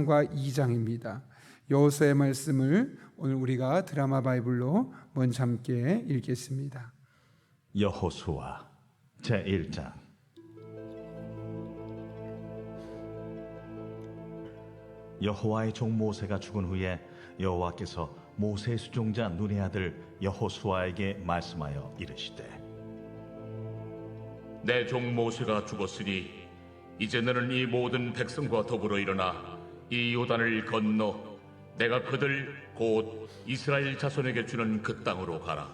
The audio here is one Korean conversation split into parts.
1장과 2장입니다. 여호수아의 말씀을 오늘 우리가 드라마 바이블로 먼저 함께 읽겠습니다. 여호수아 제1장. 여호와의 종 모세가 죽은 후에 여호와께서 모세의 수종자 눈의 아들 여호수아에게 말씀하여 이르시되, 내 종 모세가 죽었으니 이제 너는 이 모든 백성과 더불어 일어나 이 요단을 건너 내가 그들 곧 이스라엘 자손에게 주는 그 땅으로 가라.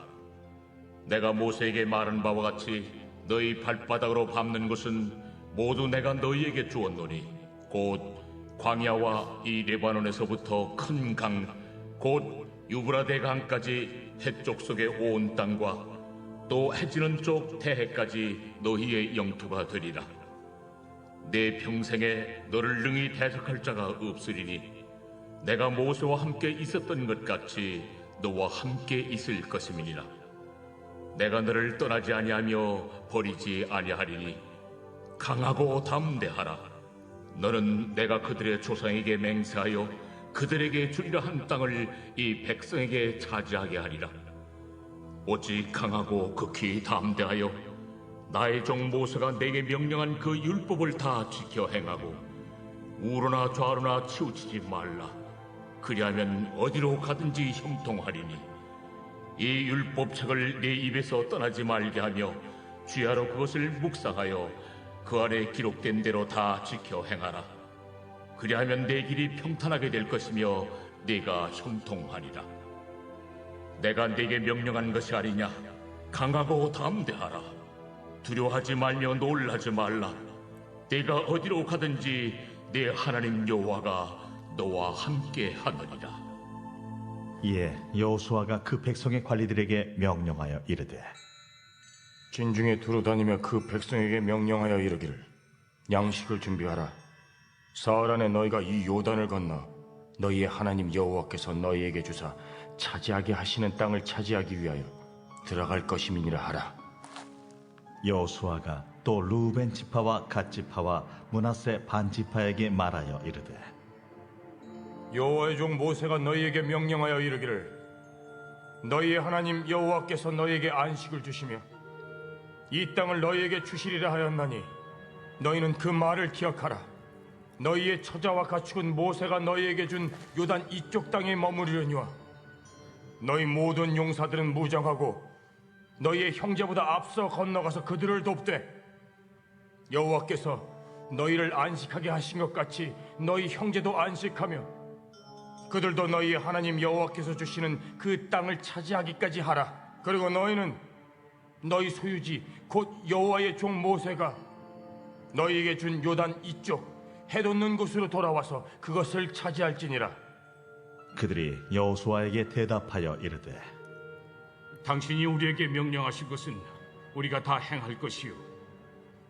내가 모세에게 말한 바와 같이 너희 발바닥으로 밟는 것은 모두 내가 너희에게 주었노니 곧 광야와 이 레바논에서부터 큰 강 곧 유브라데 강까지 해쪽 속의 온 땅과 또 해지는 쪽 태해까지 너희의 영토가 되리라. 내 평생에 너를 능히 대적할 자가 없으리니 내가 모세와 함께 있었던 것 같이 너와 함께 있을 것임이니라. 내가 너를 떠나지 아니하며 버리지 아니하리니 강하고 담대하라. 너는 내가 그들의 조상에게 맹세하여 그들에게 주리라 한 땅을 이 백성에게 차지하게 하리라. 오직 강하고 극히 담대하여 나의 종 모세가 내게 명령한 그 율법을 다 지켜 행하고 우로나 좌로나 치우치지 말라. 그리하면 어디로 가든지 형통하리니 이 율법책을 내 입에서 떠나지 말게 하며 주야로 그것을 묵상하여 그 안에 기록된 대로 다 지켜 행하라. 그리하면 내 길이 평탄하게 될 것이며 네가 형통하리라. 내가 네게 명령한 것이 아니냐. 강하고 담대하라. 두려워하지 말며 놀라지 말라. 네가 어디로 가든지 네 하나님 여호와가 너와 함께 하느니라. 이에 여호수아가 그 백성의 관리들에게 명령하여 이르되, 진중에 두루다니며 그 백성에게 명령하여 이르기를, 양식을 준비하라. 사흘 안에 너희가 이 요단을 건너 너희의 하나님 여호와께서 너희에게 주사 차지하게 하시는 땅을 차지하기 위하여 들어갈 것임이니라 하라. 여호수아가 또 루벤 지파와 갓 지파와 므낫세 반 지파에게 말하여 이르되, 여호와의 종 모세가 너희에게 명령하여 이르기를, 너희의 하나님 여호와께서 너희에게 안식을 주시며 이 땅을 너희에게 주시리라 하였나니 너희는 그 말을 기억하라. 너희의 처자와 가축은 모세가 너희에게 준 요단 이쪽 땅에 머무르려니와 너희 모든 용사들은 무장하고 너희의 형제보다 앞서 건너가서 그들을 돕되 여호와께서 너희를 안식하게 하신 것 같이 너희 형제도 안식하며 그들도 너희의 하나님 여호와께서 주시는 그 땅을 차지하기까지 하라. 그리고 너희는 너희 소유지 곧 여호와의 종 모세가 너희에게 준 요단 이쪽 해돋는 곳으로 돌아와서 그것을 차지할지니라. 그들이 여호수아에게 대답하여 이르되, 당신이 우리에게 명령하신 것은 우리가 다 행할 것이요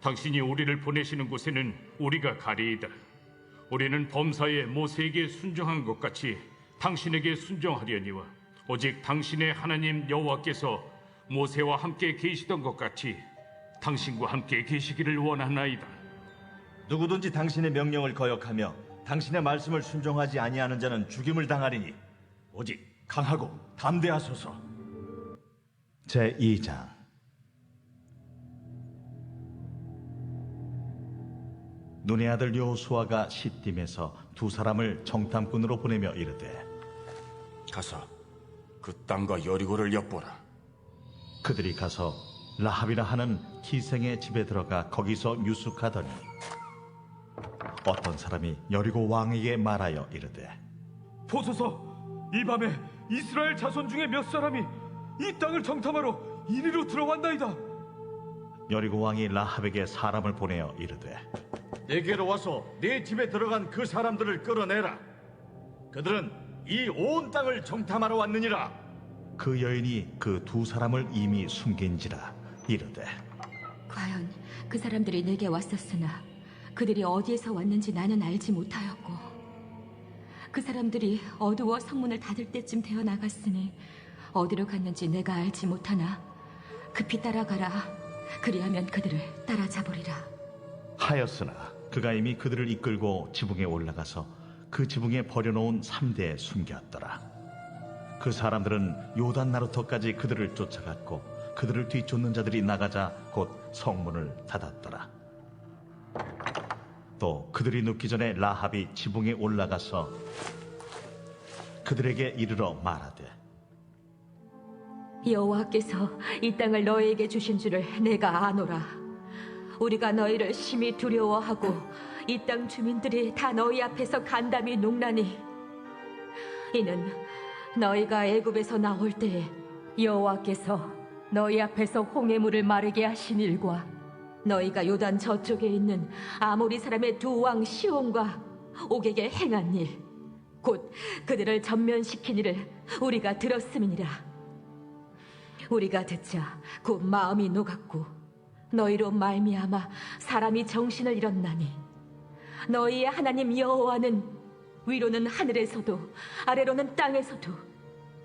당신이 우리를 보내시는 곳에는 우리가 가리이다. 우리는 범사에 모세에게 순종한 것 같이 당신에게 순종하려니와 오직 당신의 하나님 여호와께서 모세와 함께 계시던 것 같이 당신과 함께 계시기를 원하나이다. 누구든지 당신의 명령을 거역하며 당신의 말씀을 순종하지 아니하는 자는 죽임을 당하리니 오직 강하고 담대하소서. 제2장. 눈의 아들 여호수아가 시딤에서 두 사람을 정탐꾼으로 보내며 이르되, 가서 그 땅과 여리고를 엿보라. 그들이 가서 라합이라 하는 기생의 집에 들어가 거기서 유숙하더니 어떤 사람이 여리고 왕에게 말하여 이르되, 보소서, 이 밤에 이스라엘 자손 중에 몇 사람이 이 땅을 정탐하러 이리로 들어간다이다. 여리고 왕이 라합에게 사람을 보내어 이르되, 내게로 와서 내 집에 들어간 그 사람들을 끌어내라. 그들은 이 온 땅을 정탐하러 왔느니라. 그 여인이 그 두 사람을 이미 숨긴지라 이르되, 과연 그 사람들이 내게 왔었으나 그들이 어디에서 왔는지 나는 알지 못하였고 그 사람들이 어두워 성문을 닫을 때쯤 되어 나갔으니 어디로 갔는지 내가 알지 못하나 급히 따라가라. 그리하면 그들을 따라잡으리라. 하였으나 그가 이미 그들을 이끌고 지붕에 올라가서 그 지붕에 버려놓은 3대에 숨겼더라. 그 사람들은 요단 나루터까지 그들을 쫓아갔고 그들을 뒤쫓는 자들이 나가자 곧 성문을 닫았더라. 또 그들이 눕기 전에 라합이 지붕에 올라가서 그들에게 이르러 말하되 여호와께서 이 땅을 너희에게 주신 줄을 내가 아노라. 우리가 너희를 심히 두려워하고 이 땅 주민들이 다 너희 앞에서 간담이 농나니 이는 너희가 애굽에서 나올 때에 여호와께서 너희 앞에서 홍해물을 마르게 하신 일과 너희가 요단 저쪽에 있는 아모리 사람의 두 왕 시온과 옥에게 행한 일, 곧 그들을 전면시킨 일을 우리가 들었음이니라. 우리가 듣자 곧 마음이 녹았고 너희로 말미암아 사람이 정신을 잃었나니 너희의 하나님 여호와는 위로는 하늘에서도 아래로는 땅에서도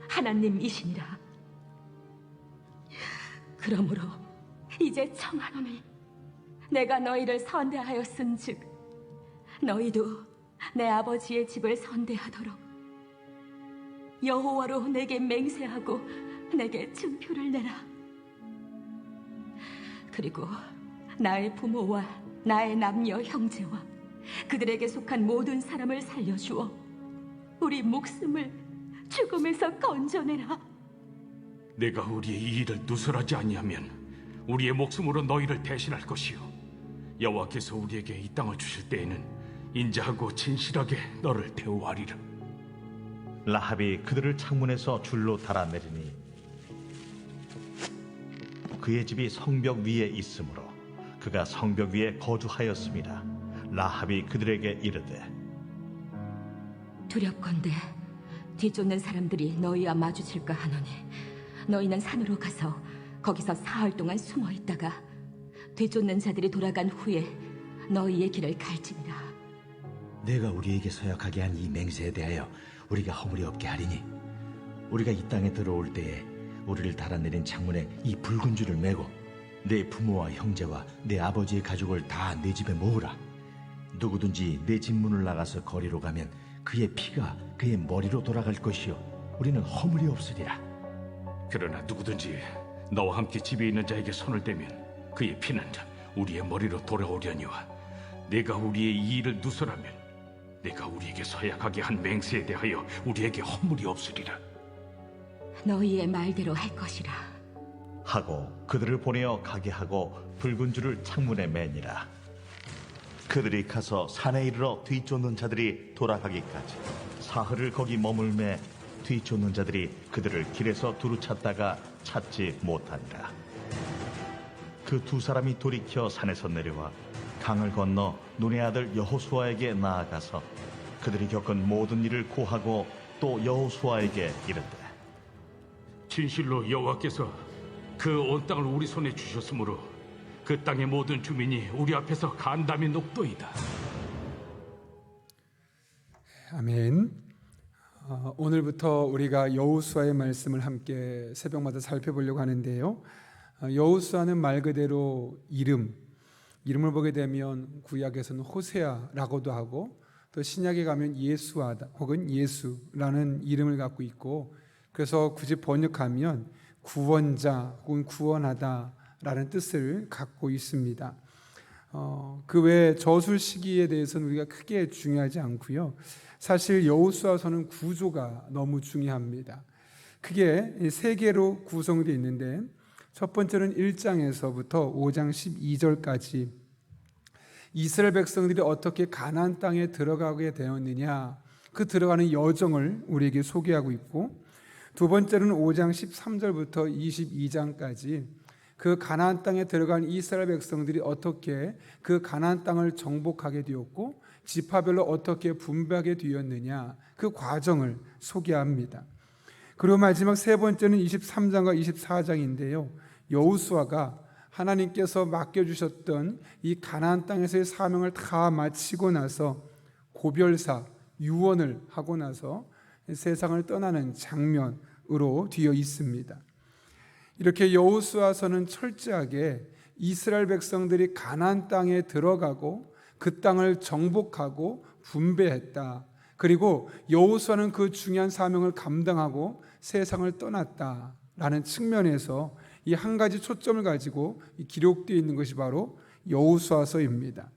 하나님이시니라. 그러므로 이제 청하노니 내가 너희를 선대하였은즉 너희도 내 아버지의 집을 선대하도록 여호와로 내게 맹세하고 내게 증표를 내라. 그리고 나의 부모와 나의 남녀 형제와 그들에게 속한 모든 사람을 살려주어 우리 목숨을 죽음에서 건져내라. 내가 우리의 이 일을 누설하지 아니하면 우리의 목숨으로 너희를 대신할 것이요 여호와께서 우리에게 이 땅을 주실 때에는 인자하고 진실하게 너를 대우하리라. 라합이 그들을 창문에서 줄로 달아내리니 그의 집이 성벽 위에 있으므로 그가 성벽 위에 거주하였습니다. 라합이 그들에게 이르되 두렵건대 뒤쫓는 사람들이 너희와 마주칠까 하노니 너희는 산으로 가서 거기서 사흘 동안 숨어 있다가 뒤쫓는 자들이 돌아간 후에 너희의 길을 갈지니라. 내가 우리에게 서약하게 한 이 맹세에 대하여 우리가 허물이 없게 하리니 우리가 이 땅에 들어올 때에 우리를 달아내린 창문에 이 붉은 줄을 메고 내 부모와 형제와 내 아버지의 가족을 다 내 집에 모으라. 누구든지 내 집 문을 나가서 거리로 가면 그의 피가 그의 머리로 돌아갈 것이요 우리는 허물이 없으리라. 그러나 누구든지 너와 함께 집에 있는 자에게 손을 대면 그의 피는 우리의 머리로 돌아오려니와 내가 우리의 이 일을 누설하면 내가 우리에게 서약하게 한 맹세에 대하여 우리에게 허물이 없으리라. 너희의 말대로 할 것이라. 하고 그들을 보내어 가게 하고 붉은 줄을 창문에 매니라. 그들이 가서 산에 이르러 뒤쫓는 자들이 돌아가기까지 사흘을 거기 머물매 뒤쫓는 자들이 그들을 길에서 두루 찾다가 찾지 못하니라. 그 두 사람이 돌이켜 산에서 내려와 강을 건너 눈의 아들 여호수아에게 나아가서 그들이 겪은 모든 일을 고하고 또 여호수아에게 이르되 진실로 여호와께서 그 온 땅을 우리 손에 주셨으므로 그 땅의 모든 주민이 우리 앞에서 간담이 녹도이다. 아멘. 오늘부터 우리가 여호수아의 말씀을 함께 새벽마다 살펴보려고 하는데요. 여호수아는 말 그대로 이름을 보게 되면 구약에서는 호세아라고도 하고 또 신약에 가면 예수아다 혹은 예수라는 이름을 갖고 있고 그래서 굳이 번역하면 구원자 혹은 구원하다라는 뜻을 갖고 있습니다. 그 외에 저술 시기에 대해서는 우리가 크게 중요하지 않고요. 사실 여호수아서는 구조가 너무 중요합니다. 크게 세 개로 구성되어 있는데 첫 번째는 1장에서부터 5장 12절까지 이스라엘 백성들이 어떻게 가나안 땅에 들어가게 되었느냐 그 들어가는 여정을 우리에게 소개하고 있고 두 번째는 5장 13절부터 22장까지 그 가나안 땅에 들어간 이스라엘 백성들이 어떻게 그 가나안 땅을 정복하게 되었고 지파별로 어떻게 분배하게 되었느냐 그 과정을 소개합니다. 그리고 마지막 세 번째는 23장과 24장인데요. 여호수아가 하나님께서 맡겨주셨던 이 가나안 땅에서의 사명을 다 마치고 나서 고별사, 유언을 하고 나서 세상을 떠나는 장면으로 뒤어 있습니다. 이렇게 여호수아서는 철저하게 이스라엘 백성들이 가나안 땅에 들어가고 그 땅을 정복하고 분배했다. 그리고 여호수아는 그 중요한 사명을 감당하고 세상을 떠났다라는 측면에서 이 한 가지 초점을 가지고 기록되어 있는 것이 바로 여호수아서입니다.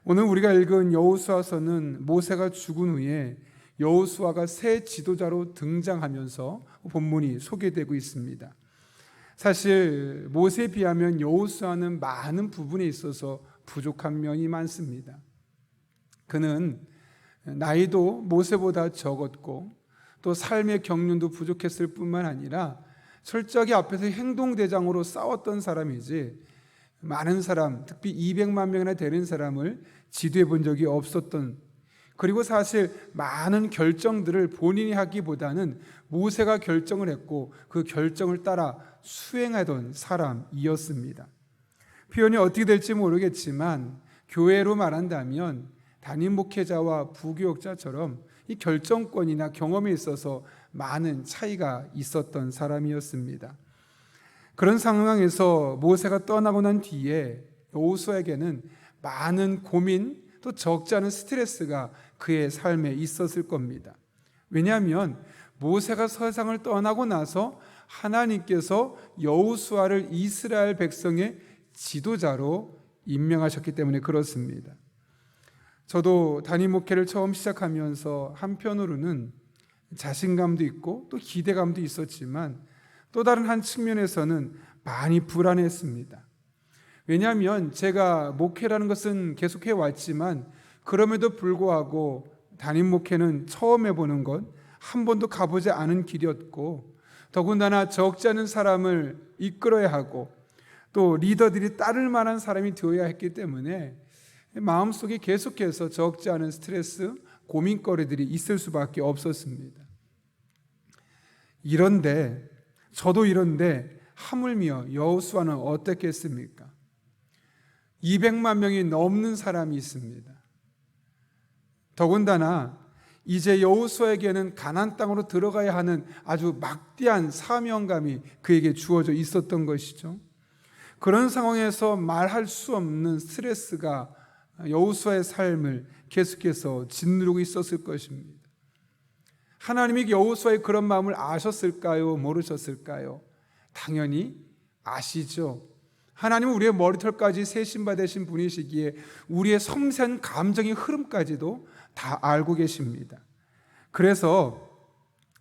오늘 우리가 읽은 여호수아서는 모세가 죽은 후에 여호수아가 새 지도자로 등장하면서 본문이 소개되고 있습니다. 사실 모세에 비하면 여호수아는 많은 부분에 있어서 부족한 면이 많습니다. 그는 나이도 모세보다 적었고 또 삶의 경륜도 부족했을 뿐만 아니라 철저하게 앞에서 행동대장으로 싸웠던 사람이지 많은 사람, 특히 200만 명이나 되는 사람을 지도해 본 적이 없었던, 그리고 사실 많은 결정들을 본인이 하기보다는 모세가 결정을 했고 그 결정을 따라 수행하던 사람이었습니다. 표현이 어떻게 될지 모르겠지만 교회로 말한다면 담임 목회자와 부교역자처럼 이 결정권이나 경험에 있어서 많은 차이가 있었던 사람이었습니다. 그런 상황에서 모세가 떠나고 난 뒤에 여호수아에게는 많은 고민, 또 적지 않은 스트레스가 그의 삶에 있었을 겁니다. 왜냐하면 모세가 세상을 떠나고 나서 하나님께서 여호수아를 이스라엘 백성의 지도자로 임명하셨기 때문에 그렇습니다. 저도 담임 목회를 처음 시작하면서 한편으로는 자신감도 있고 또 기대감도 있었지만 또 다른 한 측면에서는 많이 불안했습니다. 왜냐하면 제가 목회라는 것은 계속해 왔지만 그럼에도 불구하고 담임 목회는 처음 해보는 것, 한 번도 가보지 않은 길이었고 더군다나 적지 않은 사람을 이끌어야 하고 또 리더들이 따를 만한 사람이 되어야 했기 때문에 마음속에 계속해서 적지 않은 스트레스, 고민거리들이 있을 수밖에 없었습니다. 저도 이런데 하물며 여호수아는 어떻겠습니까? 200만 명이 넘는 사람이 있습니다. 더군다나 이제 여호수아에게는 가나안 땅으로 들어가야 하는 아주 막대한 사명감이 그에게 주어져 있었던 것이죠. 그런 상황에서 말할 수 없는 스트레스가 여호수아의 삶을 계속해서 짓누르고 있었을 것입니다. 하나님이 여호수아의 그런 마음을 아셨을까요? 모르셨을까요? 당연히 아시죠. 하나님은 우리의 머리털까지 세심바 되신 분이시기에 우리의 섬세한 감정의 흐름까지도 다 알고 계십니다. 그래서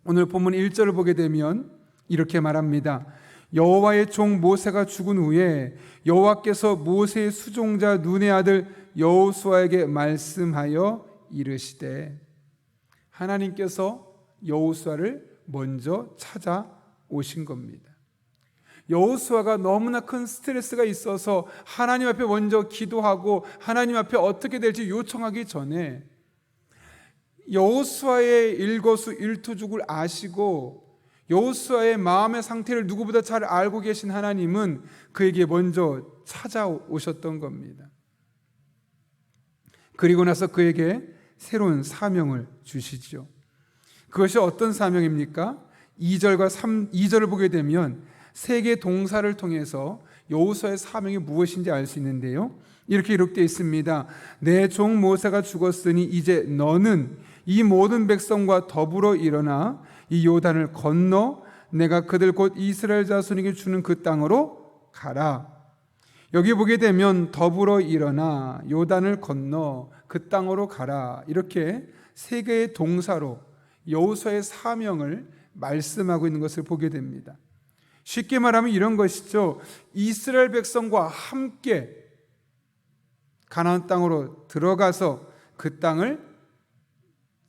오늘 본문 1절을 보게 되면 이렇게 말합니다. 여호와의 종 모세가 죽은 후에 여호와께서 모세의 수종자 눈의 아들 여호수아에게 말씀하여 이르시되, 하나님께서 여호수아를 먼저 찾아오신 겁니다. 여호수아가 너무나 큰 스트레스가 있어서 하나님 앞에 먼저 기도하고 하나님 앞에 어떻게 될지 요청하기 전에 여호수아의 일거수일투족을 아시고 여호수아의 마음의 상태를 누구보다 잘 알고 계신 하나님은 그에게 먼저 찾아오셨던 겁니다. 그리고 나서 그에게 새로운 사명을 주시죠. 그것이 어떤 사명입니까? 2절을 보게 되면 세 개의 동사를 통해서 여호수아의 사명이 무엇인지 알 수 있는데요. 이렇게 기록되어 있습니다. 내 종 모세가 죽었으니 이제 너는 이 모든 백성과 더불어 일어나 이 요단을 건너 내가 그들 곧 이스라엘 자손에게 주는 그 땅으로 가라. 여기 보게 되면 더불어 일어나 요단을 건너 그 땅으로 가라, 이렇게 세 개의 동사로 여호수아의 사명을 말씀하고 있는 것을 보게 됩니다. 쉽게 말하면 이런 것이죠. 이스라엘 백성과 함께 가나안 땅으로 들어가서 그 땅을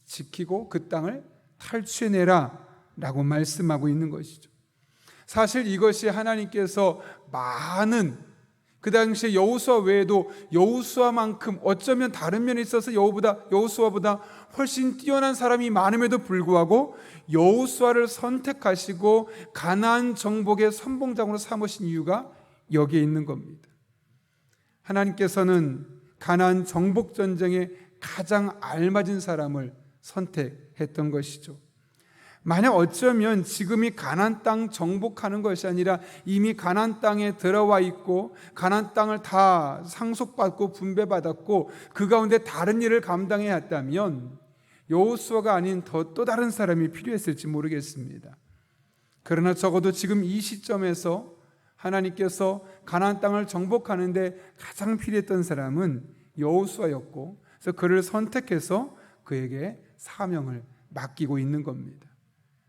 지키고 그 땅을 탈취해내라 라고 말씀하고 있는 것이죠. 사실 이것이 하나님께서 많은, 그 당시에 여호수아 외에도 여호수아만큼 어쩌면 다른 면에 있어서 여호수아보다 훨씬 뛰어난 사람이 많음에도 불구하고 여호수아를 선택하시고 가나안 정복의 선봉장으로 삼으신 이유가 여기에 있는 겁니다. 하나님께서는 가나안 정복 전쟁에 가장 알맞은 사람을 선택했던 것이죠. 만약 어쩌면 지금이 가나안 땅 정복하는 것이 아니라 이미 가나안 땅에 들어와 있고 가나안 땅을 다 상속받고 분배받았고 그 가운데 다른 일을 감당해야 했다면 여호수아가 아닌 또 다른 사람이 필요했을지 모르겠습니다. 그러나 적어도 지금 이 시점에서 하나님께서 가나안 땅을 정복하는데 가장 필요했던 사람은 여호수아였고, 그래서 그를 선택해서 그에게 사명을 맡기고 있는 겁니다.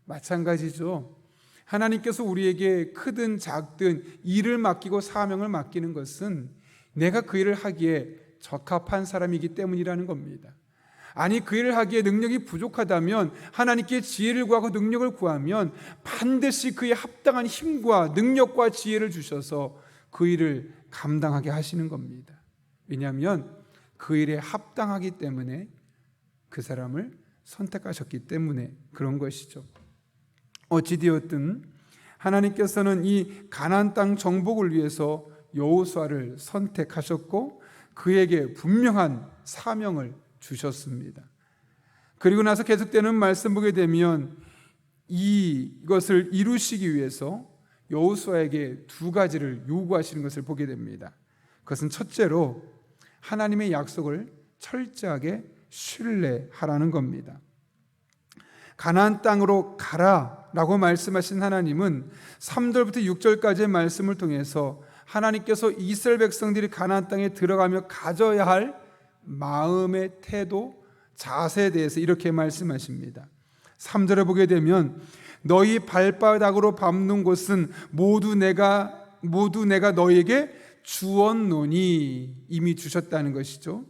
마찬가지죠. 하나님께서 우리에게 크든 작든 일을 맡기고 사명을 맡기는 것은 내가 그 일을 하기에 적합한 사람이기 때문이라는 겁니다. 아니, 그 일을 하기에 능력이 부족하다면 하나님께 지혜를 구하고 능력을 구하면 반드시 그에 합당한 힘과 능력과 지혜를 주셔서 그 일을 감당하게 하시는 겁니다. 왜냐하면 그 일에 합당하기 때문에, 그 사람을 선택하셨기 때문에 그런 것이죠. 어찌되었든 하나님께서는 이 가나안 땅 정복을 위해서 여호수아를 선택하셨고 그에게 분명한 사명을 주셨습니다. 그리고 나서 계속되는 말씀 보게 되면 이것을 이루시기 위해서 여호수아에게 두 가지를 요구하시는 것을 보게 됩니다. 그것은 첫째로 하나님의 약속을 철저하게 신뢰하라는 겁니다. 가나안 땅으로 가라라고 말씀하신 하나님은 3절부터 6절까지의 말씀을 통해서 하나님께서 이스라엘 백성들이 가나안 땅에 들어가며 가져야 할 마음의 태도, 자세에 대해서 이렇게 말씀하십니다. 3절에 보게 되면 너희 발바닥으로 밟는 곳은 모두 내가 너희에게 주었노니, 이미 주셨다는 것이죠.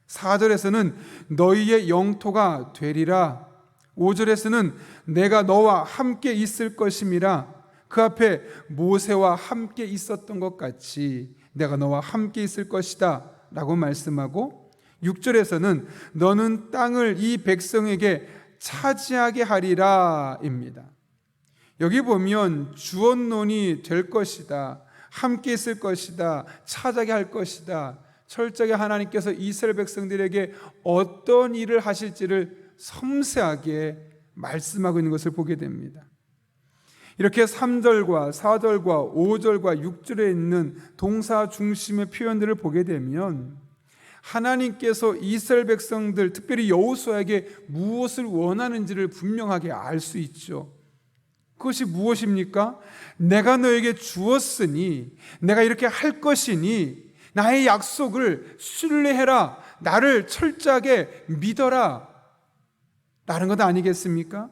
4절에서는 너희의 영토가 되리라. 5절에서는 내가 너와 함께 있을 것임이라. 그 앞에 모세와 함께 있었던 것 같이 내가 너와 함께 있을 것이다 라고 말씀하고, 6절에서는 너는 땅을 이 백성에게 차지하게 하리라 입니다. 여기 보면 주언론이 될 것이다, 함께 있을 것이다, 차지하게 할 것이다, 철저하게 하나님께서 이스라엘 백성들에게 어떤 일을 하실지를 섬세하게 말씀하고 있는 것을 보게 됩니다. 이렇게 3절과 4절과 5절과 6절에 있는 동사 중심의 표현들을 보게 되면 하나님께서 이스라엘 백성들, 특별히 여호수아에게 무엇을 원하는지를 분명하게 알 수 있죠. 그것이 무엇입니까? 내가 너에게 주었으니, 내가 이렇게 할 것이니 나의 약속을 신뢰해라, 나를 철저하게 믿어라 라는 것 아니겠습니까?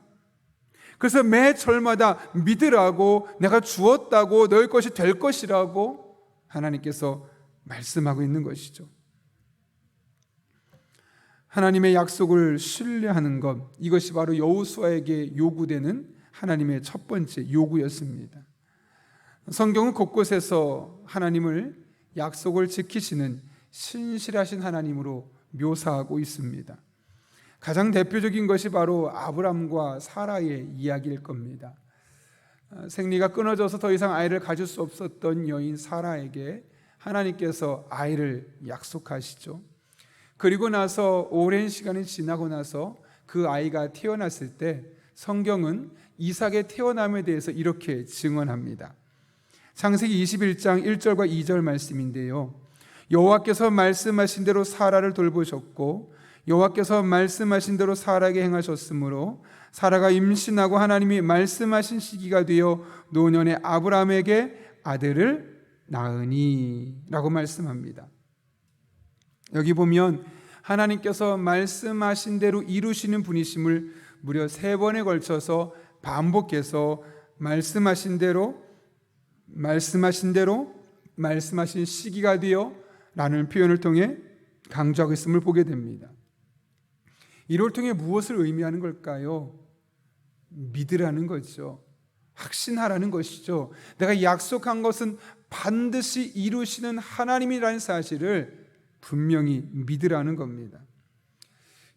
그래서 매 절마다 믿으라고, 내가 주었다고, 너희 것이 될 것이라고 하나님께서 말씀하고 있는 것이죠. 하나님의 약속을 신뢰하는 것, 이것이 바로 여호수아에게 요구되는 하나님의 첫 번째 요구였습니다. 성경은 곳곳에서 하나님을 약속을 지키시는 신실하신 하나님으로 묘사하고 있습니다. 가장 대표적인 것이 바로 아브람과 사라의 이야기일 겁니다. 생리가 끊어져서 더 이상 아이를 가질 수 없었던 여인 사라에게 하나님께서 아이를 약속하시죠. 그리고 나서 오랜 시간이 지나고 나서 그 아이가 태어났을 때 성경은 이삭의 태어남에 대해서 이렇게 증언합니다. 창세기 21장 1절과 2절 말씀인데요, 여호와께서 말씀하신 대로 사라를 돌보셨고 여호와께서 말씀하신 대로 사라에게 행하셨으므로 사라가 임신하고 하나님이 말씀하신 시기가 되어 노년의 아브라함에게 아들을 낳으니 라고 말씀합니다. 여기 보면 하나님께서 말씀하신 대로 이루시는 분이심을 무려 3번에 걸쳐서 반복해서 말씀하신 대로 말씀하신 시기가 되어 라는 표현을 통해 강조하고 있음을 보게 됩니다. 이를 통해 무엇을 의미하는 걸까요? 믿으라는 거죠. 확신하라는 것이죠. 내가 약속한 것은 반드시 이루시는 하나님이라는 사실을 분명히 믿으라는 겁니다.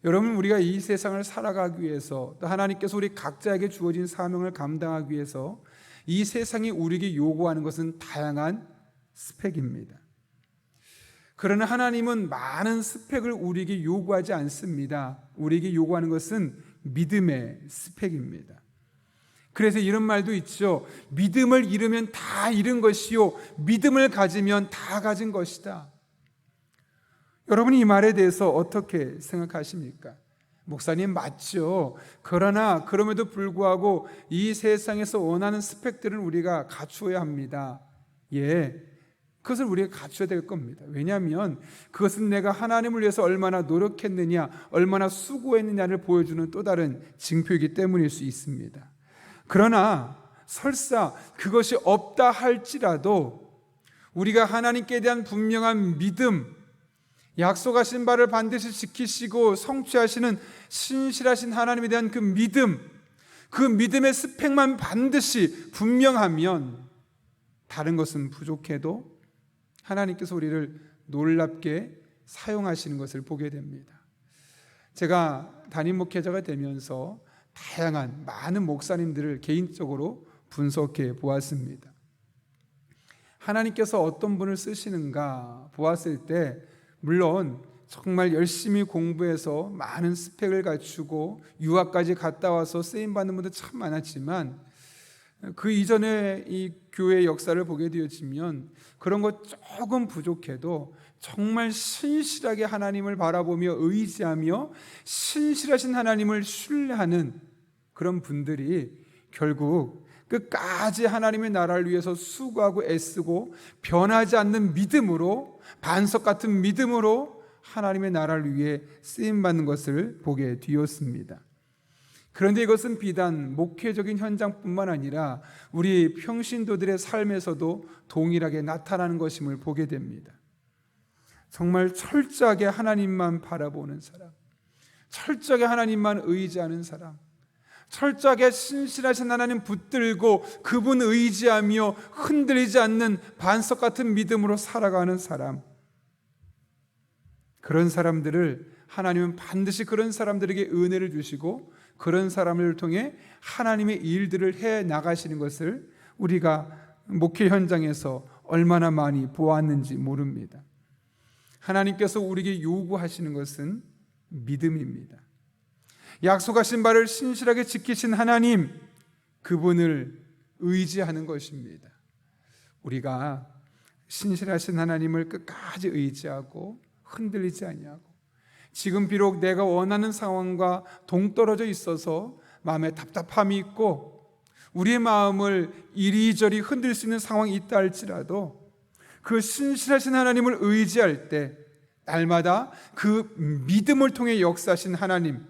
여러분, 우리가 이 세상을 살아가기 위해서, 또 하나님께서 우리 각자에게 주어진 사명을 감당하기 위해서 이 세상이 우리에게 요구하는 것은 다양한 스펙입니다. 그러나 하나님은 많은 스펙을 우리에게 요구하지 않습니다. 우리에게 요구하는 것은 믿음의 스펙입니다. 그래서 이런 말도 있죠. 믿음을 잃으면 다 잃은 것이요, 믿음을 가지면 다 가진 것이다. 여러분이 이 말에 대해서 어떻게 생각하십니까? 목사님 맞죠. 그러나 그럼에도 불구하고 이 세상에서 원하는 스펙들은 우리가 갖추어야 합니다. 예, 그것을 우리가 갖춰야 될 겁니다. 왜냐하면 그것은 내가 하나님을 위해서 얼마나 노력했느냐, 얼마나 수고했느냐를 보여주는 또 다른 징표이기 때문일 수 있습니다. 그러나 설사 그것이 없다 할지라도 우리가 하나님께 대한 분명한 믿음, 약속하신 바를 반드시 지키시고 성취하시는 신실하신 하나님에 대한 그 믿음, 그 믿음의 스펙만 반드시 분명하면 다른 것은 부족해도 하나님께서 우리를 놀랍게 사용하시는 것을 보게 됩니다. 제가 담임 목회자가 되면서 다양한 많은 목사님들을 개인적으로 분석해 보았습니다. 하나님께서 어떤 분을 쓰시는가 보았을 때 물론 정말 열심히 공부해서 많은 스펙을 갖추고 유학까지 갔다 와서 쓰임받는 분들 참 많았지만 그 이전에 이 교회의 역사를 보게 되어지면 그런 것 조금 부족해도 정말 신실하게 하나님을 바라보며 의지하며 신실하신 하나님을 신뢰하는 그런 분들이 결국 끝까지 하나님의 나라를 위해서 수고하고 애쓰고 변하지 않는 믿음으로, 반석 같은 믿음으로 하나님의 나라를 위해 쓰임받는 것을 보게 되었습니다. 그런데 이것은 비단 목회적인 현장뿐만 아니라 우리 평신도들의 삶에서도 동일하게 나타나는 것임을 보게 됩니다. 정말 철저하게 하나님만 바라보는 사람, 철저하게 하나님만 의지하는 사람, 철저하게 신실하신 하나님 붙들고 그분 의지하며 흔들리지 않는 반석 같은 믿음으로 살아가는 사람, 그런 사람들을 하나님은 반드시 그런 사람들에게 은혜를 주시고 그런 사람을 통해 하나님의 일들을 해 나가시는 것을 우리가 목회 현장에서 얼마나 많이 보았는지 모릅니다. 하나님께서 우리에게 요구하시는 것은 믿음입니다. 약속하신 바를 신실하게 지키신 하나님, 그분을 의지하는 것입니다. 우리가 신실하신 하나님을 끝까지 의지하고 흔들리지 아니하고 지금 비록 내가 원하는 상황과 동떨어져 있어서 마음에 답답함이 있고 우리의 마음을 이리저리 흔들 수 있는 상황이 있다 할지라도 그 신실하신 하나님을 의지할 때 날마다 그 믿음을 통해 역사하신 하나님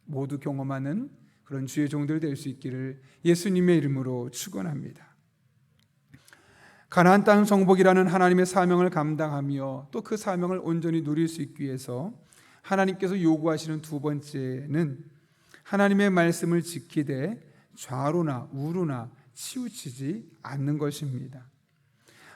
모두 경험하는 그런 주의 종들 될 수 있기를 예수님의 이름으로 축원합니다. 가나안 땅 정복이라는 하나님의 사명을 감당하며 또 그 사명을 온전히 누릴 수 있기 위해서 하나님께서 요구하시는 두 번째는 하나님의 말씀을 지키되 좌로나 우로나 치우치지 않는 것입니다.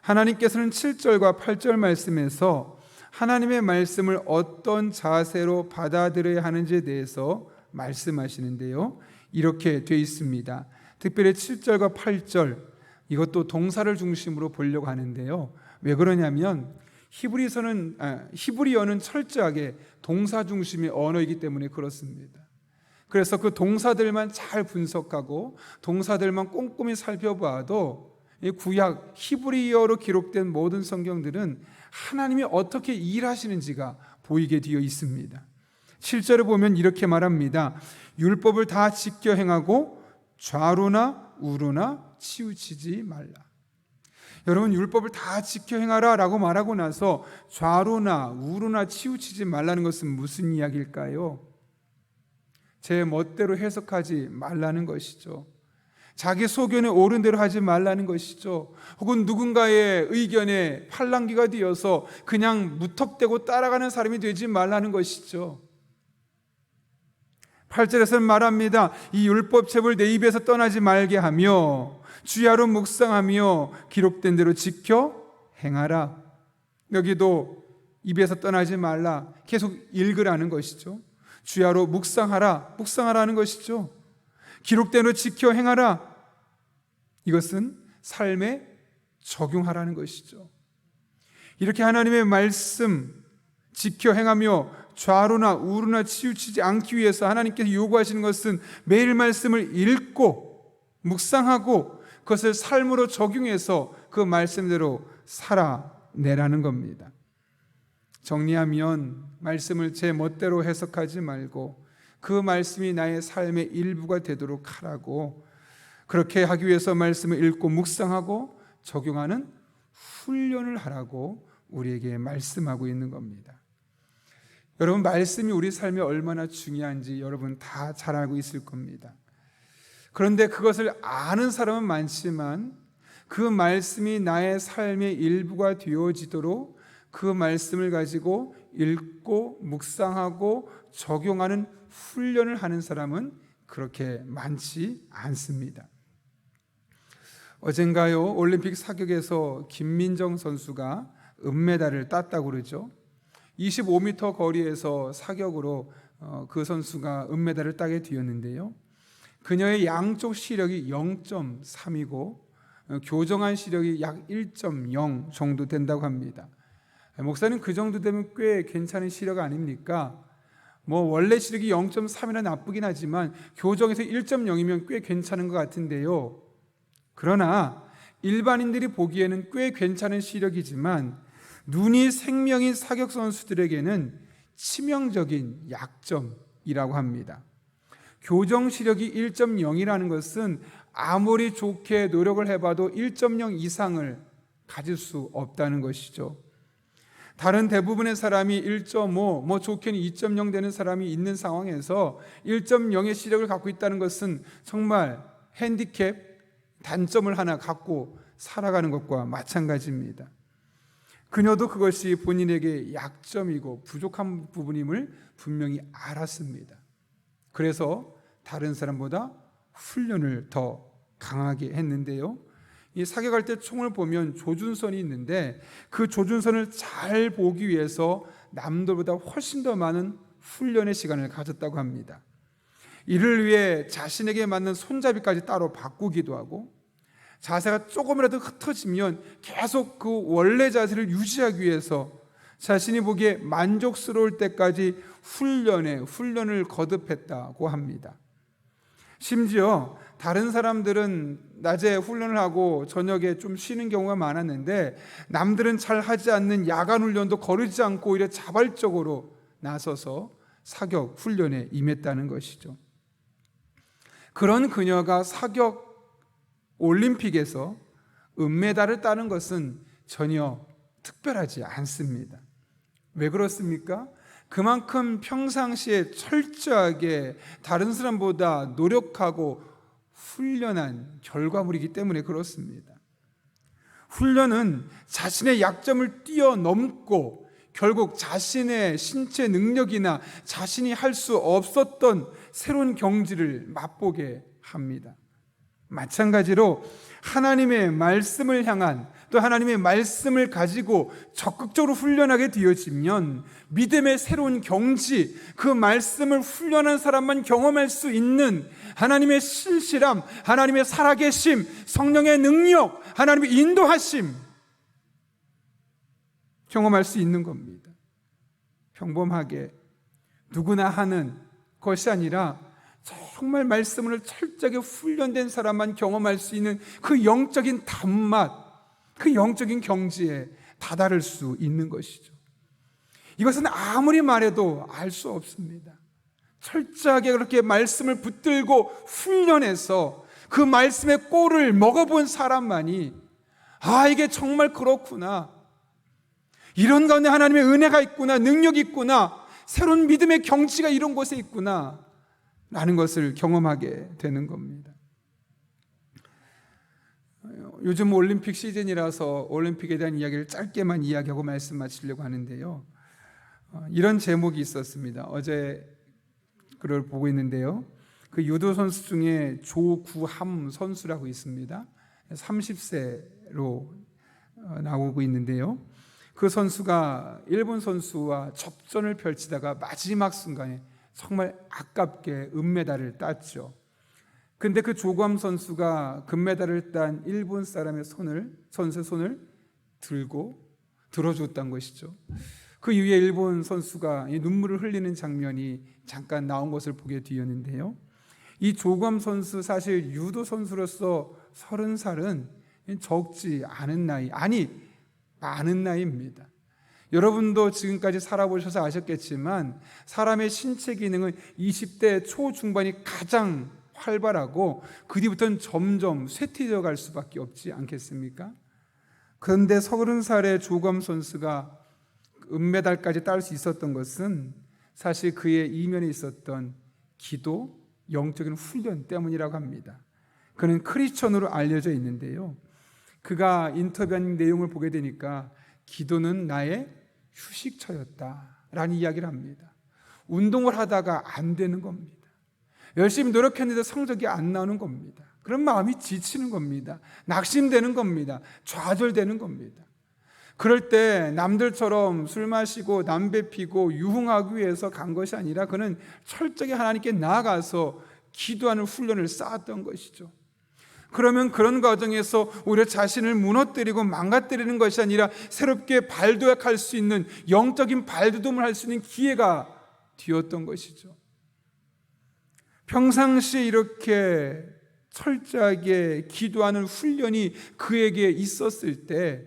하나님께서는 7절과 8절 말씀에서 하나님의 말씀을 어떤 자세로 받아들여야 하는지에 대해서 말씀하시는데요, 이렇게 되어 있습니다. 특별히 7절과 8절, 이것도 동사를 중심으로 보려고 하는데요, 왜 그러냐면 히브리어는 철저하게 동사 중심의 언어이기 때문에 그렇습니다. 그래서 그 동사들만 잘 분석하고 동사들만 꼼꼼히 살펴봐도 구약 히브리어로 기록된 모든 성경들은 하나님이 어떻게 일하시는지가 보이게 되어 있습니다. 7절을 보면 이렇게 말합니다. 율법을 다 지켜 행하고 좌로나 우로나 치우치지 말라. 여러분, 율법을 다 지켜 행하라 라고 말하고 나서 좌로나 우로나 치우치지 말라는 것은 무슨 이야기일까요? 제 멋대로 해석하지 말라는 것이죠. 자기 소견에 옳은 대로 하지 말라는 것이죠. 혹은 누군가의 의견에 팔랑귀가 되어서 그냥 무턱대고 따라가는 사람이 되지 말라는 것이죠. 8절에서는 말합니다. 이 율법책을 내 입에서 떠나지 말게 하며 주야로 묵상하며 기록된 대로 지켜 행하라. 여기도 입에서 떠나지 말라, 계속 읽으라는 것이죠. 주야로 묵상하라는 것이죠. 기록된 대로 지켜 행하라, 이것은 삶에 적용하라는 것이죠. 이렇게 하나님의 말씀 지켜 행하며 좌로나 우로나 치우치지 않기 위해서 하나님께서 요구하시는 것은 매일 말씀을 읽고 묵상하고 그것을 삶으로 적용해서 그 말씀대로 살아내라는 겁니다. 정리하면 말씀을 제 멋대로 해석하지 말고 그 말씀이 나의 삶의 일부가 되도록 하라고, 그렇게 하기 위해서 말씀을 읽고 묵상하고 적용하는 훈련을 하라고 우리에게 말씀하고 있는 겁니다. 여러분, 말씀이 우리 삶에 얼마나 중요한지 여러분 다 잘 알고 있을 겁니다. 그런데 그것을 아는 사람은 많지만 그 말씀이 나의 삶의 일부가 되어지도록 그 말씀을 가지고 읽고 묵상하고 적용하는 훈련을 하는 사람은 그렇게 많지 않습니다. 어젠가요, 올림픽 사격에서 김민정 선수가 은메달을 땄다고 그러죠. 25m 거리에서 사격으로 그 선수가 은메달을 따게 되었는데요, 그녀의 양쪽 시력이 0.3이고 교정한 시력이 약 1.0 정도 된다고 합니다. 목사님, 그 정도 되면 꽤 괜찮은 시력 아닙니까? 원래 시력이 0.3이나 나쁘긴 하지만 교정해서 1.0이면 꽤 괜찮은 것 같은데요, 그러나 일반인들이 보기에는 꽤 괜찮은 시력이지만 눈이 생명인 사격 선수들에게는 치명적인 약점이라고 합니다. 교정 시력이 1.0이라는 것은 아무리 좋게 노력을 해봐도 1.0 이상을 가질 수 없다는 것이죠. 다른 대부분의 사람이 1.5, 좋게는 2.0 되는 사람이 있는 상황에서 1.0의 시력을 갖고 있다는 것은 정말 핸디캡, 단점을 하나 갖고 살아가는 것과 마찬가지입니다. 그녀도 그것이 본인에게 약점이고 부족한 부분임을 분명히 알았습니다. 그래서 다른 사람보다 훈련을 더 강하게 했는데요, 이 사격할 때 총을 보면 조준선이 있는데 그 조준선을 잘 보기 위해서 남들보다 훨씬 더 많은 훈련의 시간을 가졌다고 합니다. 이를 위해 자신에게 맞는 손잡이까지 따로 바꾸기도 하고, 자세가 조금이라도 흩어지면 계속 그 원래 자세를 유지하기 위해서 자신이 보기에 만족스러울 때까지 훈련을 거듭했다고 합니다. 심지어 다른 사람들은 낮에 훈련을 하고 저녁에 좀 쉬는 경우가 많았는데 남들은 잘 하지 않는 야간 훈련도 거르지 않고 오히려 자발적으로 나서서 사격 훈련에 임했다는 것이죠. 그런 그녀가 사격 올림픽에서 은메달을 따는 것은 전혀 특별하지 않습니다. 왜 그렇습니까? 그만큼 평상시에 철저하게 다른 사람보다 노력하고 훈련한 결과물이기 때문에 그렇습니다. 훈련은 자신의 약점을 뛰어넘고 결국 자신의 신체 능력이나 자신이 할 수 없었던 새로운 경지를 맛보게 합니다. 마찬가지로 하나님의 말씀을 향한, 또 하나님의 말씀을 가지고 적극적으로 훈련하게 되어지면 믿음의 새로운 경지, 그 말씀을 훈련한 사람만 경험할 수 있는 하나님의 신실함, 하나님의 살아계심, 성령의 능력, 하나님의 인도하심 경험할 수 있는 겁니다. 평범하게 누구나 하는 것이 아니라 정말 말씀을 철저하게 훈련된 사람만 경험할 수 있는 그 영적인 단맛, 그 영적인 경지에 다다를 수 있는 것이죠. 이것은 아무리 말해도 알 수 없습니다. 철저하게 그렇게 말씀을 붙들고 훈련해서 그 말씀의 꼴을 먹어본 사람만이 이게 정말 그렇구나, 이런 가운데 하나님의 은혜가 있구나, 능력이 있구나, 새로운 믿음의 경지가 이런 곳에 있구나 라는 것을 경험하게 되는 겁니다. 요즘 올림픽 시즌이라서 올림픽에 대한 이야기를 짧게만 이야기하고 말씀 마치려고 하는데요, 이런 제목이 있었습니다. 어제 그걸 보고 있는데요, 그 유도 선수 중에 조구함 선수라고 있습니다. 30세로 나오고 있는데요, 그 선수가 일본 선수와 접전을 펼치다가 마지막 순간에 정말 아깝게 은메달을 땄죠. 근데 그 조구함 선수가 금메달을 딴 일본 사람의 선수의 손을 들어줬던 것이죠. 그 이후에 일본 선수가 눈물을 흘리는 장면이 잠깐 나온 것을 보게 되었는데요, 이 조구함 선수, 사실 유도 선수로서 30살은 적지 않은 나이, 아니 많은 나이입니다. 여러분도 지금까지 살아보셔서 아셨겠지만 사람의 신체 기능은 20대 초중반이 가장 활발하고 그 뒤부터는 점점 쇠퇴되어 갈 수밖에 없지 않겠습니까? 그런데 30살의 조검 선수가 은메달까지 딸 수 있었던 것은 사실 그의 이면에 있었던 기도, 영적인 훈련 때문이라고 합니다. 그는 크리스천으로 알려져 있는데요, 그가 인터뷰한 내용을 보게 되니까 기도는 나의 휴식처였다라는 이야기를 합니다. 운동을 하다가 안 되는 겁니다. 열심히 노력했는데 성적이 안 나오는 겁니다. 그런 마음이 지치는 겁니다. 낙심되는 겁니다. 좌절되는 겁니다. 그럴 때 남들처럼 술 마시고 담배 피고 유흥하기 위해서 간 것이 아니라 그는 철저히 하나님께 나아가서 기도하는 훈련을 쌓았던 것이죠. 그러면 그런 과정에서 오히려 자신을 무너뜨리고 망가뜨리는 것이 아니라 새롭게 발돋움할 수 있는, 영적인 발돋움을 할 수 있는 기회가 되었던 것이죠. 평상시에 이렇게 철저하게 기도하는 훈련이 그에게 있었을 때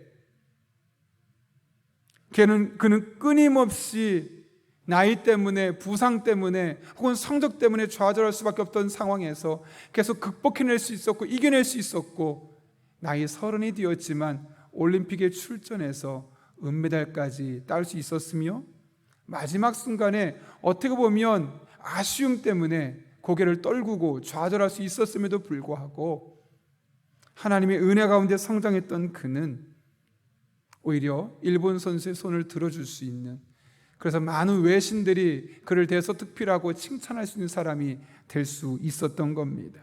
그는 끊임없이 나이 때문에, 부상 때문에 혹은 성적 때문에 좌절할 수밖에 없던 상황에서 계속 극복해낼 수 있었고 이겨낼 수 있었고, 나이 30이 되었지만 올림픽에 출전해서 은메달까지 딸 수 있었으며, 마지막 순간에 어떻게 보면 아쉬움 때문에 고개를 떨구고 좌절할 수 있었음에도 불구하고 하나님의 은혜 가운데 성장했던 그는 오히려 일본 선수의 손을 들어줄 수 있는, 그래서 많은 외신들이 그를 대서특필하고 칭찬할 수 있는 사람이 될 수 있었던 겁니다.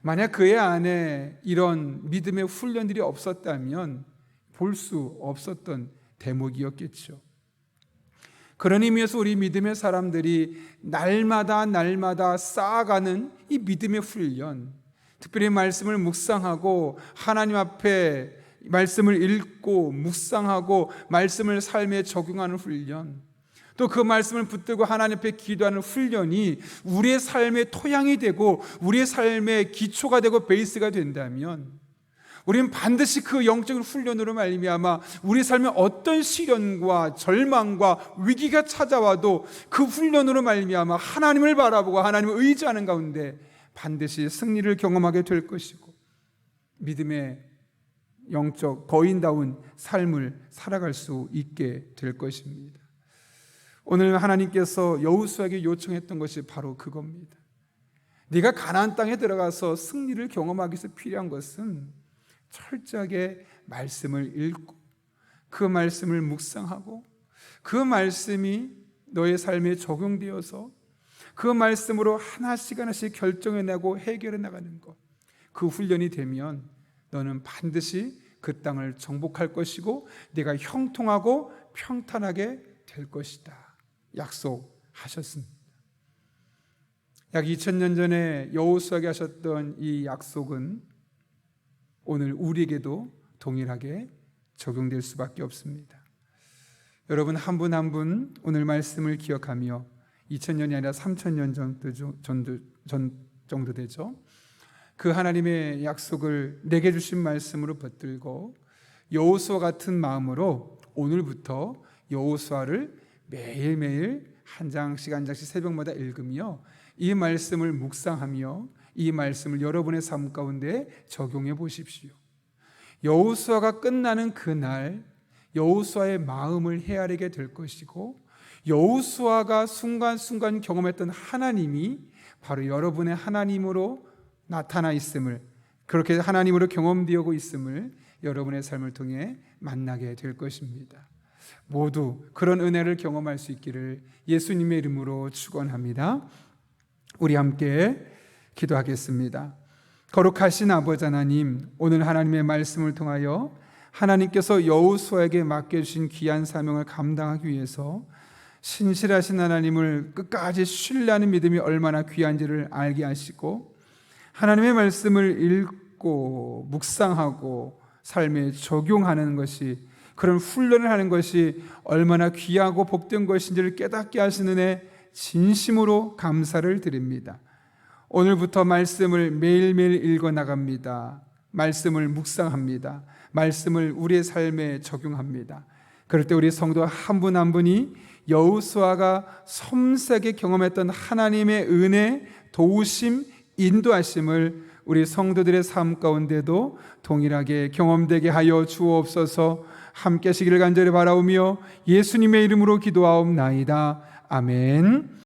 만약 그의 안에 이런 믿음의 훈련들이 없었다면 볼 수 없었던 대목이었겠죠. 그런 의미에서 우리 믿음의 사람들이 날마다 쌓아가는 이 믿음의 훈련, 특별히 말씀을 묵상하고 하나님 앞에 말씀을 읽고 묵상하고 말씀을 삶에 적용하는 훈련, 또 그 말씀을 붙들고 하나님 앞에 기도하는 훈련이 우리의 삶의 토양이 되고 우리의 삶의 기초가 되고 베이스가 된다면 우리는 반드시 그 영적인 훈련으로 말미암아 우리 삶에 어떤 시련과 절망과 위기가 찾아와도 그 훈련으로 말미암아 하나님을 바라보고 하나님을 의지하는 가운데 반드시 승리를 경험하게 될 것이고 믿음의 영적 거인다운 삶을 살아갈 수 있게 될 것입니다. 오늘 하나님께서 여호수아에게 요청했던 것이 바로 그겁니다. 네가 가나안 땅에 들어가서 승리를 경험하기 위해서 필요한 것은 철저하게 말씀을 읽고 그 말씀을 묵상하고 그 말씀이 너의 삶에 적용되어서 그 말씀으로 하나씩 결정해내고 해결해 나가는 것, 그 훈련이 되면 너는 반드시 그 땅을 정복할 것이고 네가 형통하고 평탄하게 될 것이다 약속하셨습니다. 약 2000년 전에 여호수아에게 하셨던 이 약속은 오늘 우리에게도 동일하게 적용될 수밖에 없습니다. 여러분 한 분 한 분 오늘 말씀을 기억하며 2000년이 아니라 3000년 정도 되죠. 그 하나님의 약속을 내게 주신 말씀으로 붙들고 여호수아 같은 마음으로 오늘부터 여호수아를 매일매일 한 장씩 새벽마다 읽으며 이 말씀을 묵상하며 이 말씀을 여러분의 삶 가운데 적용해 보십시오. 여호수아가 끝나는 그날 여호수아의 마음을 헤아리게 될 것이고 여호수아가 순간순간 경험했던 하나님이 바로 여러분의 하나님으로 나타나 있음을, 그렇게 하나님으로 경험되고 있음을 여러분의 삶을 통해 만나게 될 것입니다. 모두 그런 은혜를 경험할 수 있기를 예수님의 이름으로 축원합니다. 우리 함께 기도하겠습니다. 거룩하신 아버지 하나님, 오늘 하나님의 말씀을 통하여 하나님께서 여호수아에게 맡겨주신 귀한 사명을 감당하기 위해서 신실하신 하나님을 끝까지 신뢰하는 믿음이 얼마나 귀한지를 알게 하시고 하나님의 말씀을 읽고 묵상하고 삶에 적용하는 것이, 그런 훈련을 하는 것이 얼마나 귀하고 복된 것인지를 깨닫게 하시는 애 진심으로 감사를 드립니다. 오늘부터 말씀을 매일매일 읽어나갑니다. 말씀을 묵상합니다. 말씀을 우리의 삶에 적용합니다. 그럴 때 우리 성도 한 분 한 분이 여호수아가 섬세하게 경험했던 하나님의 은혜, 도우심, 인도하심을 우리 성도들의 삶 가운데도 동일하게 경험되게 하여 주옵소서. 함께 하시기를 간절히 바라오며 예수님의 이름으로 기도하옵나이다. 아멘.